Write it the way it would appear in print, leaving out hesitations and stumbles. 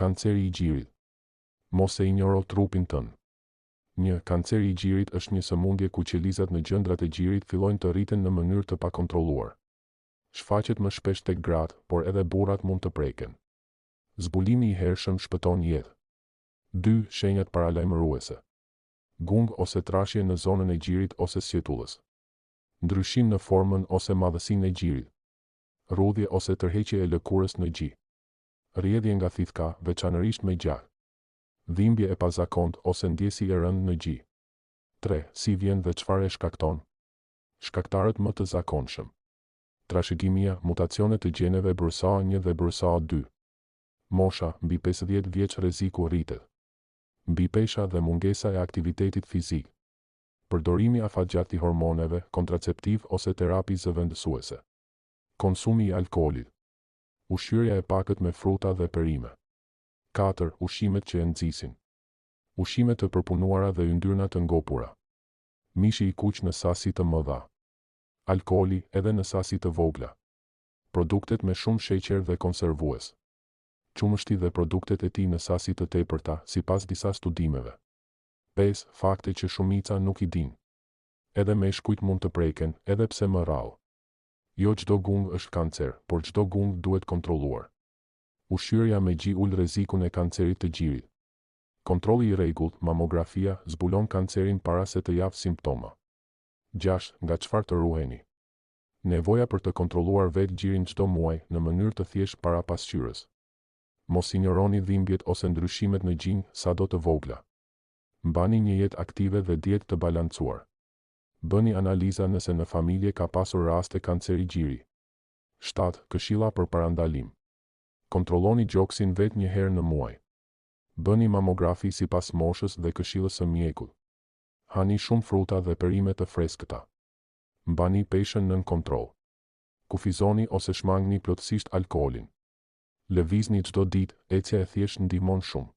Kanceri i gjirit. Mos e injoro trupin tënd. 1. Kanceri i gjirit është një sëmundje ku qelizat në gjëndrat e gjirit fillojnë të rriten në mënyrë të pakontrolluar. Shfaqet më shpesh tek gratë, por edhe burrat mund të preken. Zbulimi i hershëm shpëton jetë. 2. Shenjat paralajmëruese. Gung ose trashje në zonën e gjirit ose sqetullës. Ndryshim në formën ose madhësinë e gjirit. Rrudhje ose tërheqje e lëkurës në gjih. Rrjedhje nga thithka, veçanërisht me gjak. Dhimbje e pazakontë ose ndjesi e rëndë në gjih. 3. Si vjen dhe çfarë e shkakton? Shkaktarët më të zakonshëm. Trashëgimia, mutacionet të gjeneve BRCA1 dhe BRCA2. Mosha, mbi 50 vjeç rreziku rritet. Mbipesha dhe mungesa e aktivitetit fizik. Përdorimi afatgjatë i hormoneve, kontraceptiv ose terapi zëvendësuese. Konsumi i alkoolit. Ushqyerja e pakët me fruta dhe perime. 4. Ushqimet që e nxisin. Ushqimet të përpunuara dhe yndyrna të ngopura. Mishi i kuq në sasi të mëdha. Alkooli edhe në sasi të vogla. Produktet me shumë sheqer dhe konservues. Qumështi dhe produktet e tij në sasi të tepërta, sipas disa studimeve. 5. Fakte që shumica nuk i dinë. Edhe meshkujt mund të preken, edhe pse më rrallë. Jo çdo gung është kancer, por çdo gung duhet kontrolluar. Ushqyerja me gjih ul rrezikun e kancerit të gjirit. Kontrolli i rregullt, mamografia, zbulon kancerin para se të javë simptoma. 6. Nga çfarë të ruheni? Nevoja për të kontrolluar vetë gjirin çdo muaj në mënyrë të thjeshtë para pasqyrës. Mos injoroni dhimbjet ose ndryshimet në gjinj, sado të vogla. Mbani një jetë aktive dhe dietë të balancuar. Bëni analiza nëse në familje ka pasur raste kanceri gjiri. 7. Këshilla për parandalim. Kontrolloni gjoksin vetë një herë në muaj. Bëni mamografi sipas moshës dhe këshillës së mjekut. Hani shumë fruta dhe perime të freskëta. Mbani peshën nën kontroll. Kufizoni ose shmangni plotësisht alkoolin. Lëvizni çdo ditë, ecja e thjeshtë ndihmon shumë.